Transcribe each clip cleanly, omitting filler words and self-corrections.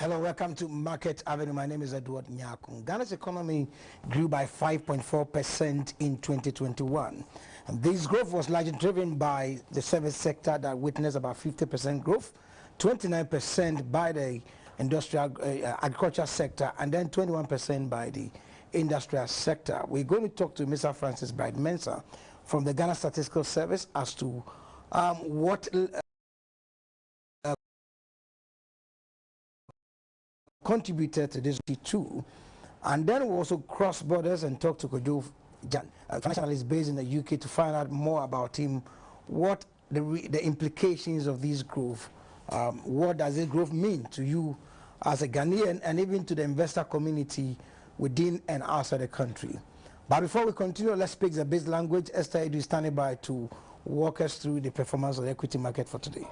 Hello, welcome to Market Avenue. My name is Edward Nyakun. Ghana's economy grew by 5.4% in 2021. And this growth was largely driven by the service sector that witnessed about 50% growth, 29% by the industrial agriculture sector, and then 21% by the industrial sector. We're going to talk to Mr. Francis Bright-Mensah from the Ghana Statistical Service as to what contributed to this too, and then we also cross borders and talk to Kojo Jan, a financial analyst based in the UK, to find out more about him, what the implications of this growth, what does this growth mean to you as a Ghanaian and even to the investor community within and outside the country. But before we continue, let's speak the base language. Esther Edu is standing by to walk us through the performance of the equity market for today.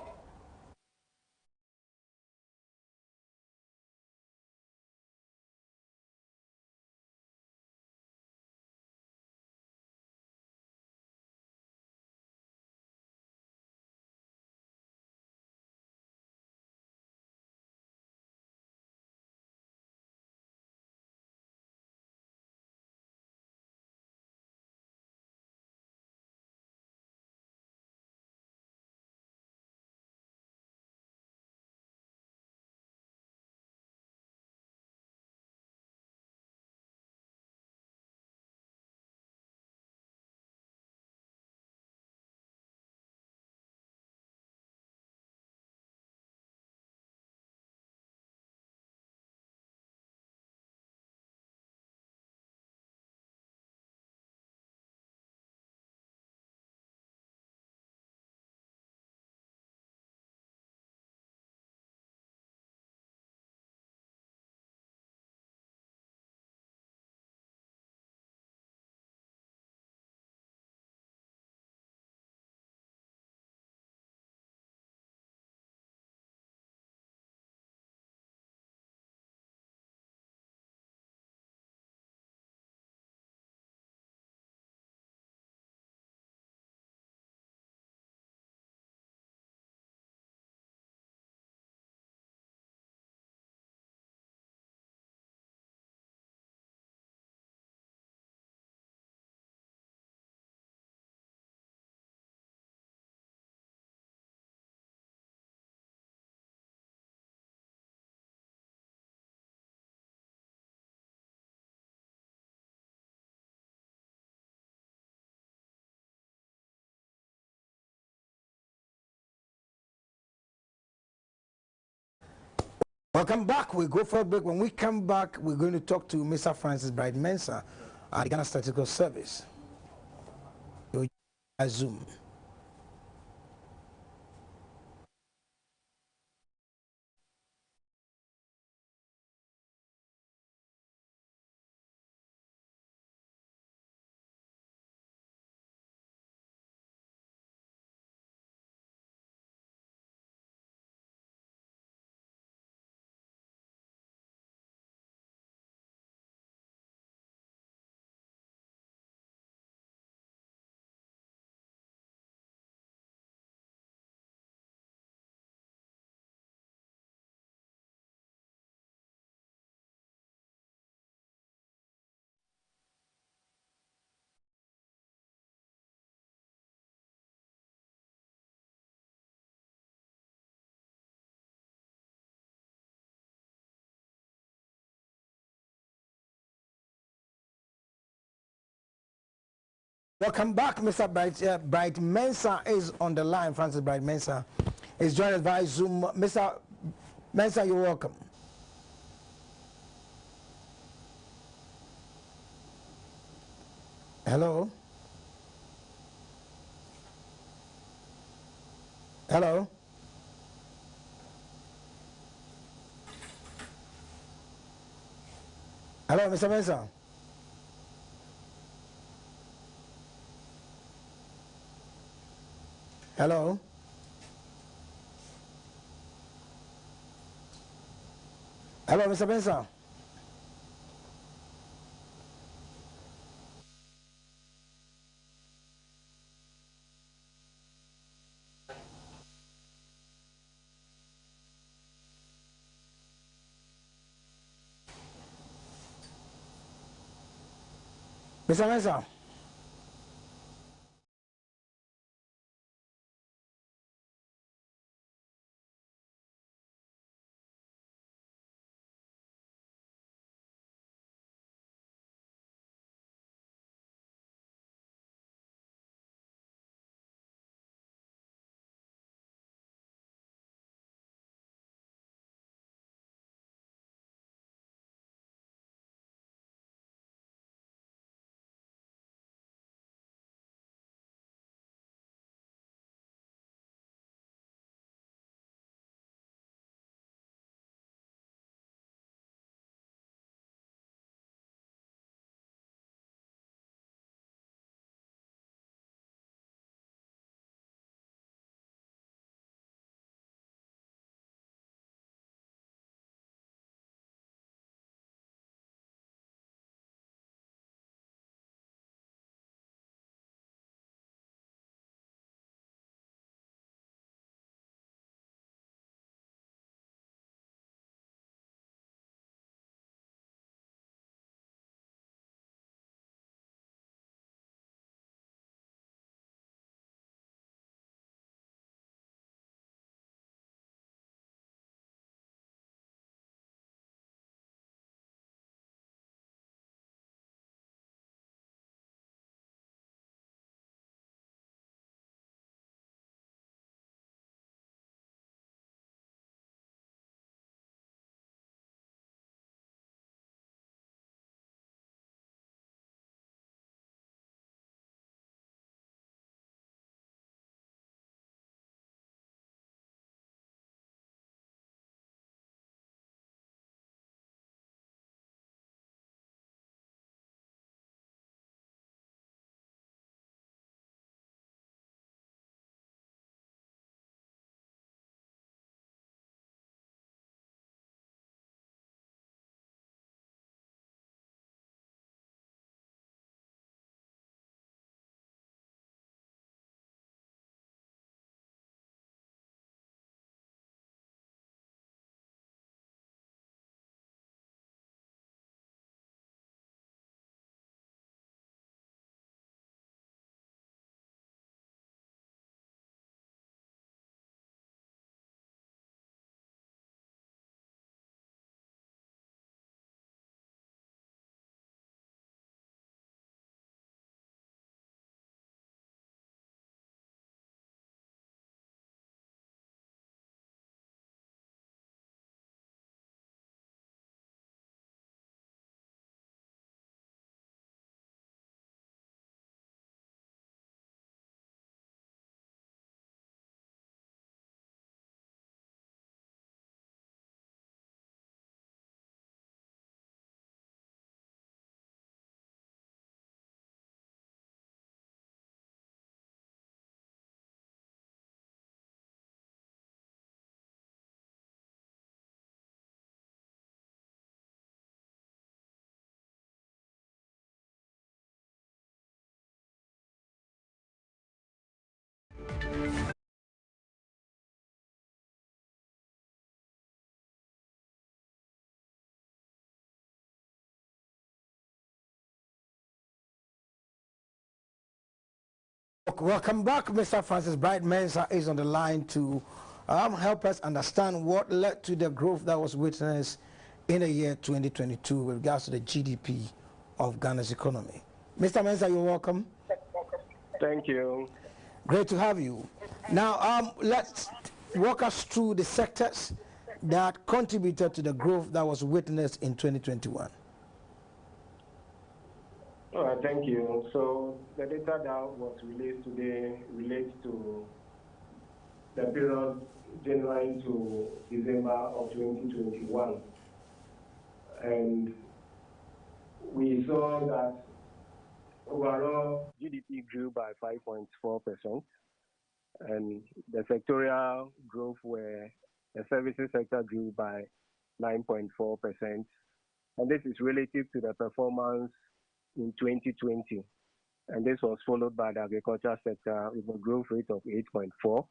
Welcome back. We go for a break. When we come back, we're going to talk to Mr. Francis Bright-Mensah at the Ghana Statistical Service. Zoom. Welcome back. Mr. Bright-Mensah is on the line. Francis Bright-Mensah is joined us via Zoom. Mr. Mensah, you're welcome. Hello? Hello? Hello, Mr. Mensah? Hello? Hello, Mr. Mensah? Mr. Mensah. Welcome back. Mr. Francis Bright Mensah is on the line to help us understand what led to the growth that was witnessed in the year 2022 with regards to the GDP of Ghana's economy. Mr. Mensah, you're welcome. Thank you. Great to have you. Now, let's walk us through the sectors that contributed to the growth that was witnessed in 2021. All right, thank you. So the data that was released today relates to the period January to December of 2021. And we saw that overall GDP grew by 5.4%. And the sectorial growth where the services sector grew by 9.4%. And this is relative to the performance in 2020. And this was followed by the agriculture sector with a growth rate of 8.4.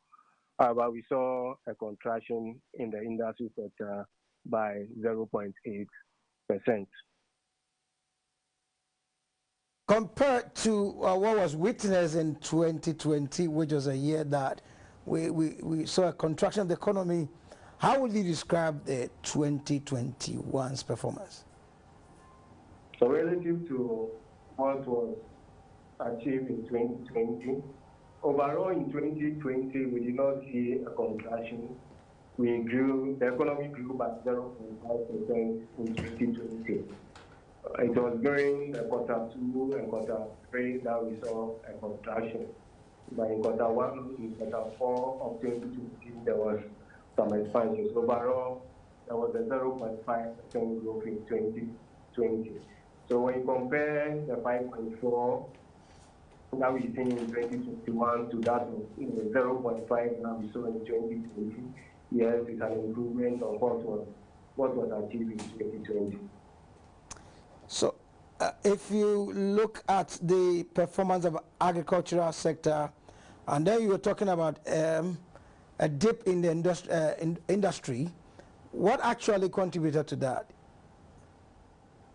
However, we saw a contraction in the industry sector by 0.8%. Compared to what was witnessed in 2020, which was a year that we saw a contraction of the economy, how would you describe the 2021's performance? So relative to what was achieved in 2020, overall in 2020, we did not see a contraction. We grew, the economy grew by 0.5% in 2020. It was during the quarter 2 and quarter 3 that we saw a contraction. But in quarter 1 and quarter 4 of 2020, there was some expansion. So overall, there was a 0.5% growth in 2020. So when you compare the 5.4 that we see in 2021 to that of 0.5 that we saw in 2020, yes, it's an improvement on what was achieved in 2020. So if you look at the performance of agricultural sector, and then you were talking about a dip in the industry, what actually contributed to that?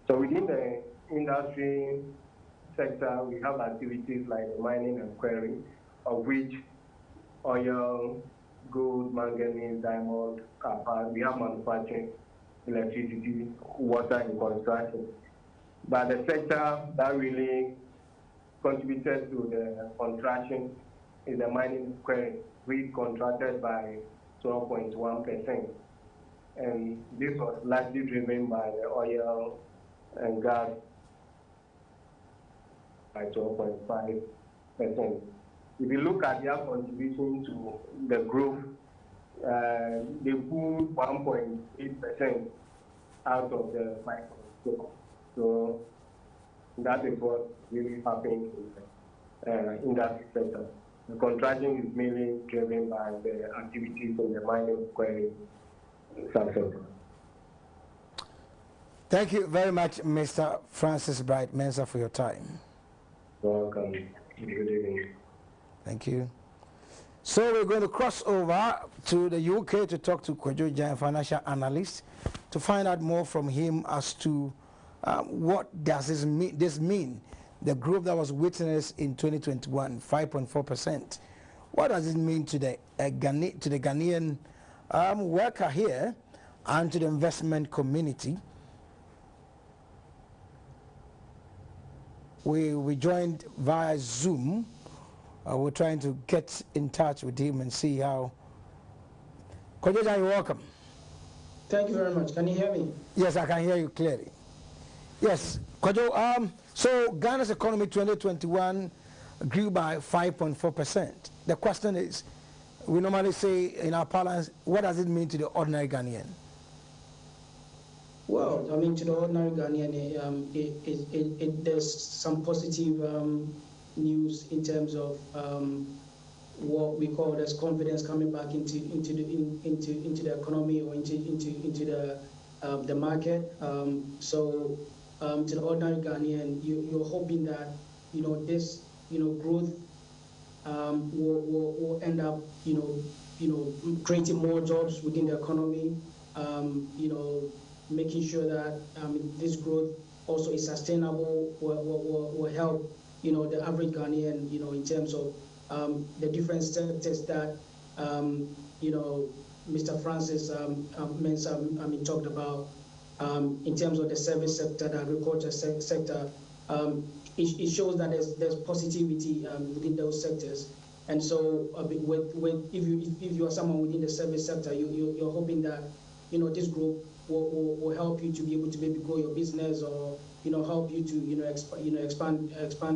So within the industry sector, we have activities like mining and quarrying, of which oil, gold, manganese, diamond, copper. We have manufacturing, electricity, water, and construction. But the sector that really contributed to the contraction is the mining and quarrying, which contracted by 12.1%. And this was largely driven by the oil and gas by 12.5%. If you look at their contribution to the growth, they pulled 1.8% out of the 5.4%. So that is what really happened in the industry sector. The contraction is mainly driven by the activities in the mining quarrying sector. Thank you very much, Mr. Francis Bright Mensah, for your time. You're welcome. Good evening. Thank you. So we're going to cross over to the UK to talk to Kwadwo Gyan, financial analyst, to find out more from him as to what does this mean, the growth that was witnessed in 2021, 5.4%. What does it mean to the Ghanaian worker here and to the investment community? We joined via Zoom. We're trying to get in touch with him and see how. Kwadwo, you're welcome. Thank you very much. Can you hear me? Yes, I can hear you clearly. Yes, Kwadwo, so Ghana's economy 2021 grew by 5.4%. The question is, we normally say in our parlance, what does it mean to the ordinary Ghanaian? Well, I mean, to the ordinary Ghanaian, there's some positive news in terms of what we call as confidence coming back into the economy or into the market. So to the ordinary Ghanaian, you're hoping that this growth will end up creating more jobs within the economy. Making sure that this growth also is sustainable will help the average Ghanaian in terms of the different sectors that Mr. Francis Mensah talked about. In terms of the service sector, the agriculture sector, it shows that there's positivity within those sectors. And so, if you are someone within the service sector, you're hoping that this group will help you to be able to maybe grow your business, or help you to expand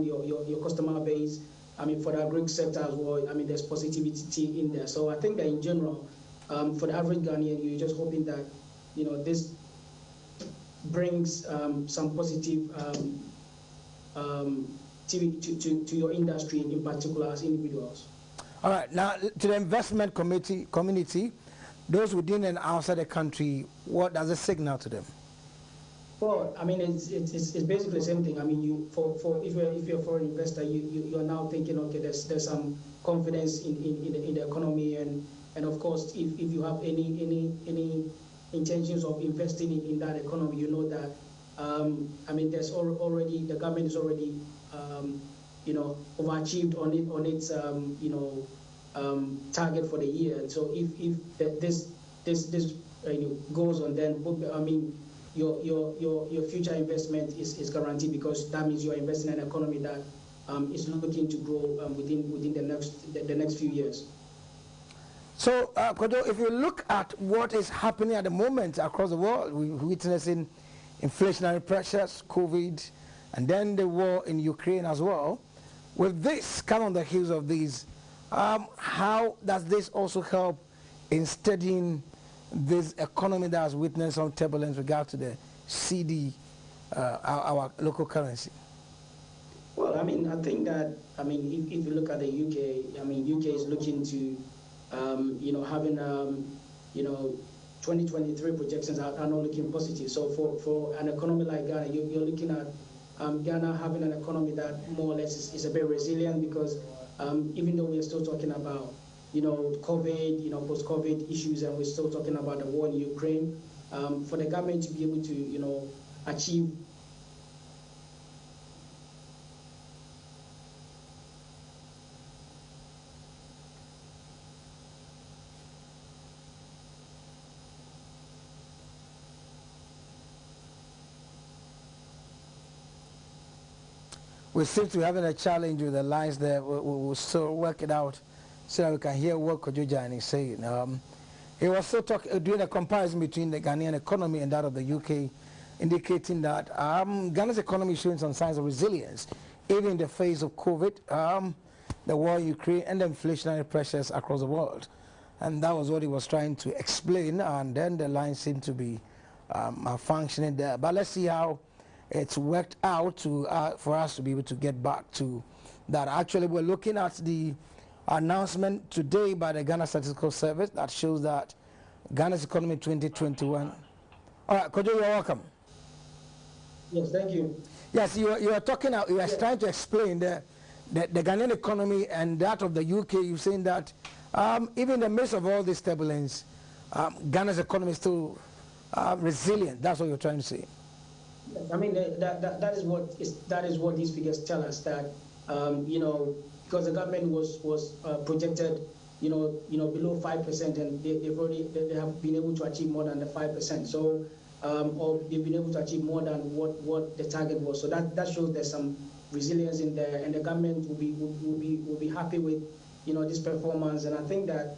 your customer base. I mean, for the agri sector as well, I mean, there's positivity in there. So I think that in general, for the average Ghanaian, you're just hoping that this brings some positive to your industry in particular as individuals. All right, now to the investment community, those within and outside the country, what does it signal to them? Well, I mean, it's basically the same thing. I mean, if you're a foreign investor, you're now thinking, okay, there's some confidence in the economy, and of course, if you have any intentions of investing in that economy, that I mean, there's already the government is already overachieved on its target for the year. And so if this goes on, then I mean your future investment is guaranteed, because that means you're investing in an economy that is looking to grow within the next few years. So, Kojo, if you look at what is happening at the moment across the world, we're witnessing inflationary pressures, COVID, and then the war in Ukraine as well. With this, come on the heels of these, how does this also help in steadying this economy that has witnessed some turbulence with regard to the CD, our local currency? Well, I mean, I think that, I mean, if you look at the UK, I mean, UK is looking to, having, 2023 projections are not looking positive. So for an economy like Ghana, you're looking at Ghana having an economy that more or less is a bit resilient, because even though we're still talking about, COVID, post-COVID issues, and we're still talking about the war in Ukraine, for the government to be able to, achieve We seem to be having a challenge with the lines there. We'll still work it out so that we can hear what Kojo Jani is saying. He was still doing a comparison between the Ghanaian economy and that of the UK, indicating that Ghana's economy is showing some signs of resilience, even in the face of COVID, the war in Ukraine, and the inflationary pressures across the world. And that was what he was trying to explain, and then the line seemed to be functioning there. But let's see how it's worked out for us to be able to get back to that. Actually, we're looking at the announcement today by the Ghana Statistical Service that shows that Ghana's economy 2021. All right, Kojo, you're welcome. Yes, thank you. Yes, you are talking. You are trying to explain the Ghanaian economy and that of the UK. You're saying that even in the midst of all this turbulence, Ghana's economy is still resilient. That's what you're trying to say. I mean, that is what these figures tell us, that because the government was projected below 5%, and they have been able to achieve more than the 5%. So or they've been able to achieve more than what the target was. So that shows there's some resilience in there, and the government will be happy with this performance. And I think that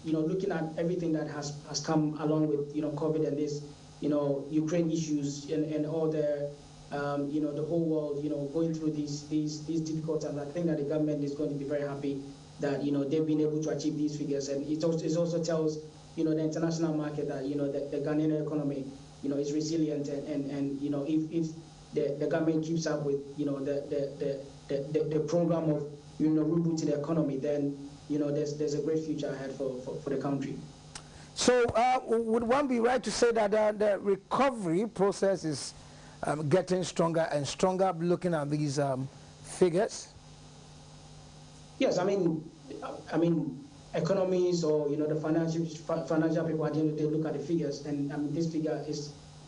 looking at everything that has come along with COVID and this Ukraine issues and all the the whole world going through these difficult times, I think that the government is going to be very happy that they've been able to achieve these figures. And it also tells the international market that the Ghanaian economy is resilient, and if the government keeps up with the program of rebooting the economy, then there's a great future ahead for the country. So would one be right to say that the recovery process is getting stronger and stronger, looking at these figures? Yes, I mean, economies or the financial people at the end of the day look at the figures, and I mean this figure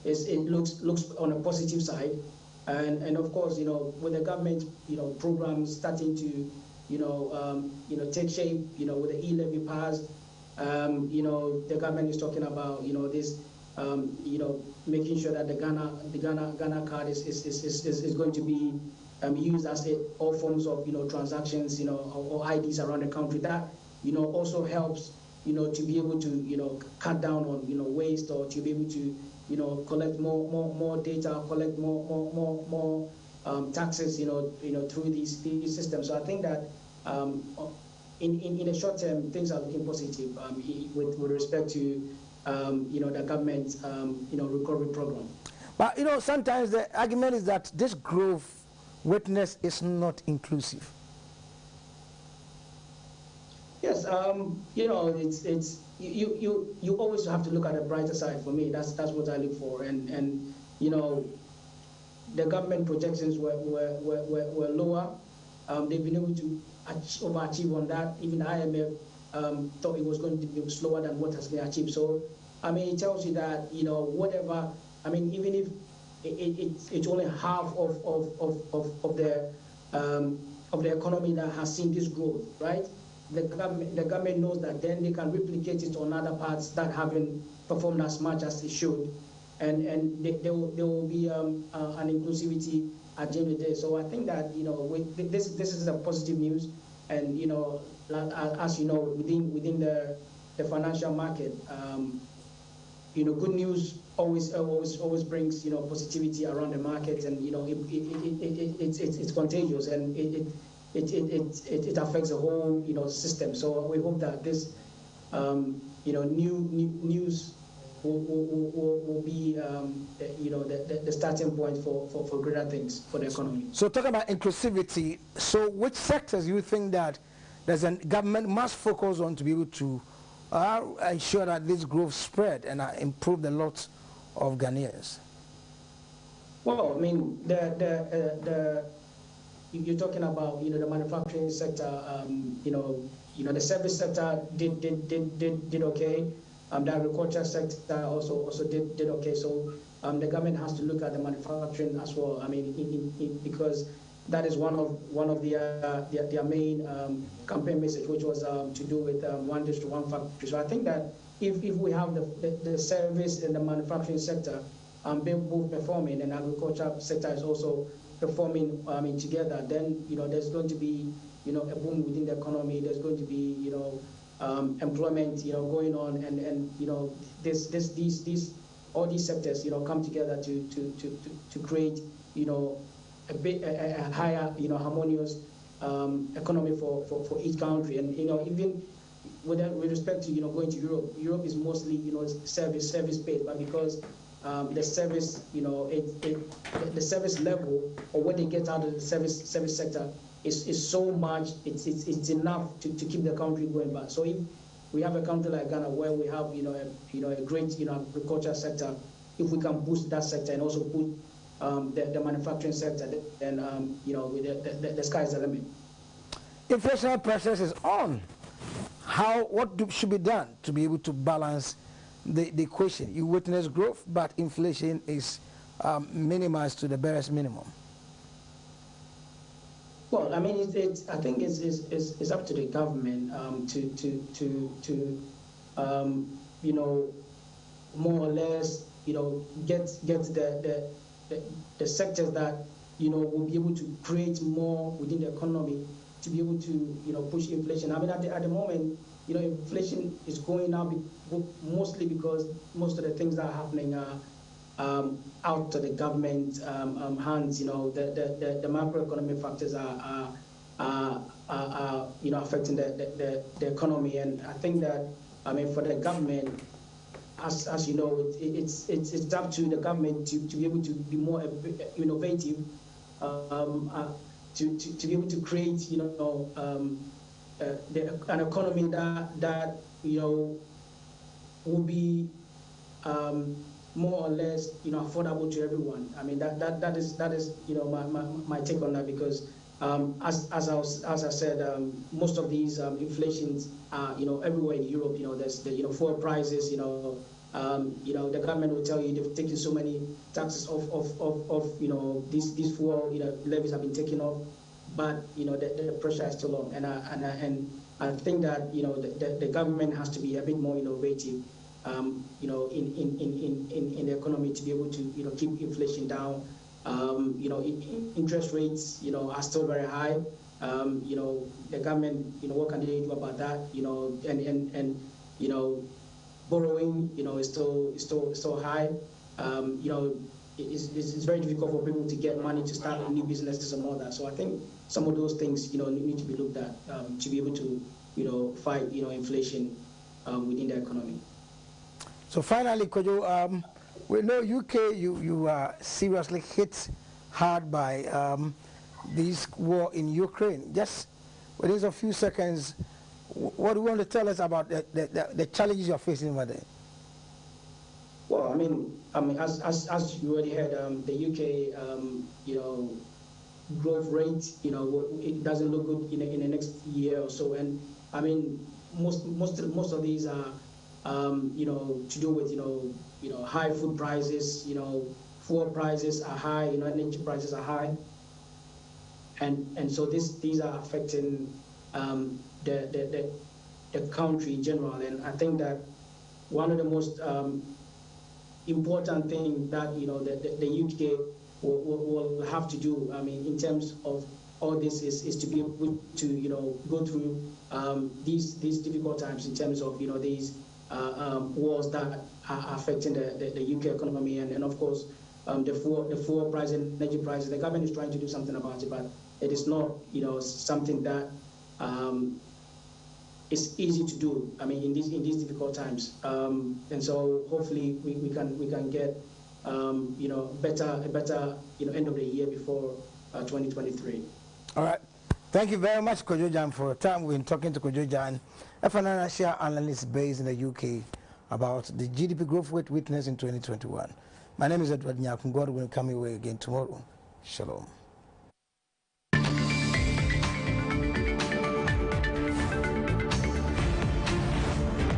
looks on a positive side, and of course with the government programs starting to take shape, with the e-levy passed. The government is talking about this making sure that the Ghana card is going to be used as all forms of transactions or IDs around the country. That also helps to be able to cut down on waste, or to be able to collect more data, collect more taxes through these systems. So I think that in the short term, things are looking positive with respect to the government recovery program. But sometimes the argument is that this growth witness is not inclusive. Yes, it's you always have to look at the brighter side. For me, that's what I look for, and the government projections were lower. They've been able to overachieve on that. Even the IMF thought it was going to be slower than what has been achieved. So, I mean, it tells you that, whatever, I mean, even if it's only half of the economy that has seen this growth, right? The government knows that then they can replicate it on other parts that haven't performed as much as they should, and there will be an inclusivity agenda there. So I think that this is a positive news, and as you know, within the financial market, good news always brings positivity around the market, and it's contagious, and it affects the whole system. So we hope that this new news will be the starting point for greater things for the economy. So talking about inclusivity, so which sectors do you think that there's a government must focus on to be able to ensure that this growth spread and improve the lot of Ghanaians? Well, I mean, you're talking about the manufacturing sector. The service sector did okay. The agriculture sector also did okay. So the government has to look at the manufacturing as well. I mean, because that is one of their main campaign message, which was to do with one district, one factory. So I think that if we have the service and the manufacturing sector both performing, and agriculture sector is also performing together, then there's going to be a boom within the economy. There's going to be employment going on, and all these sectors come together to create a higher harmonious economy for each country. And even with respect to going to Europe is mostly service based, but because the service the service level, or what they get out of the service sector is so much, it's enough to keep the country going back. So if we have a country like Ghana where we have a great agriculture sector, if we can boost that sector and also put the manufacturing sector, then the sky is the limit. Inflationary pressures is on. What should be done to be able to balance the equation? You witness growth, but inflation is minimized to the barest minimum. Well, I mean, I think it's up to the government to more or less get the sectors that will be able to create more within the economy to be able to push inflation. I mean, at the moment, inflation is going up mostly because most of the things that are happening are out of the government hands. The macroeconomic factors are affecting the economy, and I think that for the government, as you know, it's up to the government to be able to be more innovative, to be able to create an economy that will be more or less affordable to everyone. I mean, that is my take on that, because as I said, most of these inflations are everywhere in Europe. There's the fuel prices. The government will tell you they've taken so many taxes off these fuel levies have been taken off, but the pressure is still on, and I think that the government has to be a bit more innovative in the economy to be able to keep inflation down. Interest rates are still very high. The government what can they do about that? And borrowing is still high. It's very difficult for people to get money to start new businesses and all that. So I think some of those things need to be looked at to be able to fight inflation within the economy. So finally, Kojo, we know UK, you are seriously hit hard by this war in Ukraine. Just within a few seconds, what do you want to tell us about the challenges you're facing over there? Well, I mean, as you already heard, the UK, growth rate, it doesn't look good in the next year or so. And I mean, most of these are, to do with, high food prices, fuel prices are high, energy prices are high, and so these are affecting the country in general. And I think that one of the most important thing that the UK will have to do, I mean, in terms of all this is to be able to go through these difficult times in terms of these wars that are affecting the UK economy, and of course the fuel price and energy prices. The government is trying to do something about it, but it is not something that is easy to do. I mean, in these difficult times, and so hopefully we can get a better end of the year before 2023. All right. Thank you very much, Kojo Jan, for the time we've been talking to Kojo Jan, a financial analyst based in the UK, about the GDP growth rate witnessed in 2021. My name is Edward Nyakun. God will come your way again tomorrow. Shalom.